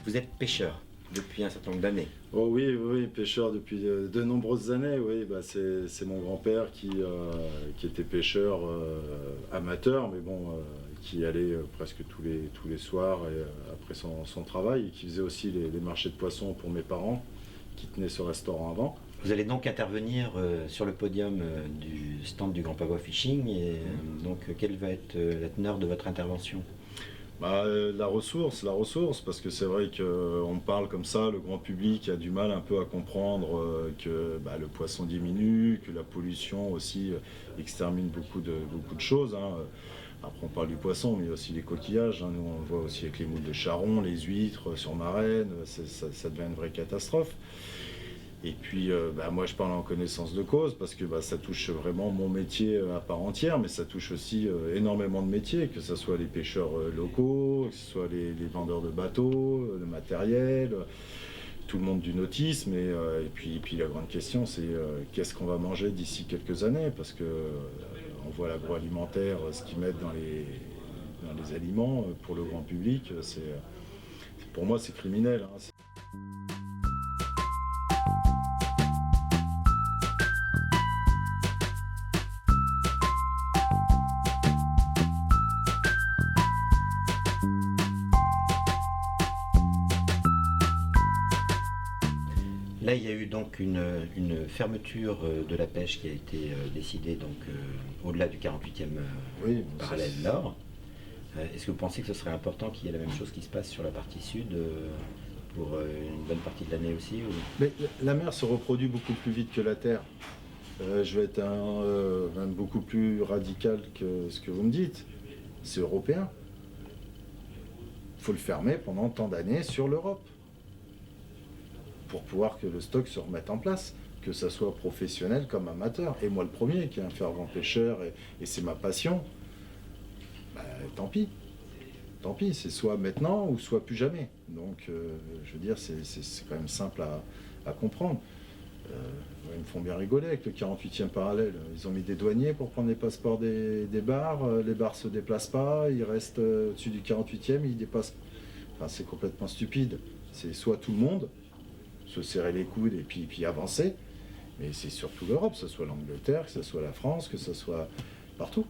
Vous êtes pêcheur depuis un certain nombre d'années. Oh oui, oui, pêcheur depuis de nombreuses années. Oui, bah c'est mon grand-père qui était pêcheur amateur, mais bon, qui allait presque tous les soirs après son travail, et qui faisait aussi les marchés de poissons pour mes parents, qui tenaient ce restaurant avant. Vous allez donc intervenir sur le podium du stand du Grand Pavois Fishing. Et donc, quelle va être la teneur de votre intervention? Bah, la ressource, parce que c'est vrai qu'on parle comme ça, le grand public a du mal un peu à comprendre que bah, le poisson diminue, que la pollution aussi extermine beaucoup de choses, hein. Après on parle du poisson, mais il y a aussi les coquillages, hein. Nous on le voit aussi avec les moules de charron, les huîtres sur marraine, ça devient une vraie catastrophe. Et puis bah, moi je parle en connaissance de cause parce que bah, ça touche vraiment mon métier à part entière, mais ça touche aussi énormément de métiers, que ce soit les pêcheurs locaux, que ce soit les vendeurs de bateaux, le matériel, tout le monde du nautisme. Et puis la grande question c'est qu'est-ce qu'on va manger d'ici quelques années, parce que on voit l'agroalimentaire, ce qu'ils mettent dans les aliments pour le grand public, pour moi c'est criminel, hein. Là, il y a eu donc une fermeture de la pêche qui a été décidée donc, au-delà du 48e Oui, parallèle nord. Est-ce que vous pensez que ce serait important qu'il y ait la même chose qui se passe sur la partie sud pour une bonne partie de l'année aussi ou... Mais la mer se reproduit beaucoup plus vite que la terre. Je vais être même beaucoup plus radical que ce que vous me dites. C'est européen. Il faut le fermer pendant tant d'années sur l'Europe, pour pouvoir que le stock se remette en place, que ça soit professionnel comme amateur. Et moi le premier, qui est un fervent pêcheur, et c'est ma passion, bah, tant pis. Tant pis, c'est soit maintenant ou soit plus jamais. Donc je veux dire, c'est quand même simple à comprendre. Ils me font bien rigoler avec le 48e parallèle. Ils ont mis des douaniers pour prendre les passeports des bars. Les bars se déplacent pas, ils restent au-dessus du 48e, ils dépassent. Enfin, c'est complètement stupide. C'est soit tout le monde se serrer les coudes et puis avancer, mais c'est surtout l'Europe, que ce soit l'Angleterre, que ce soit la France, que ce soit partout.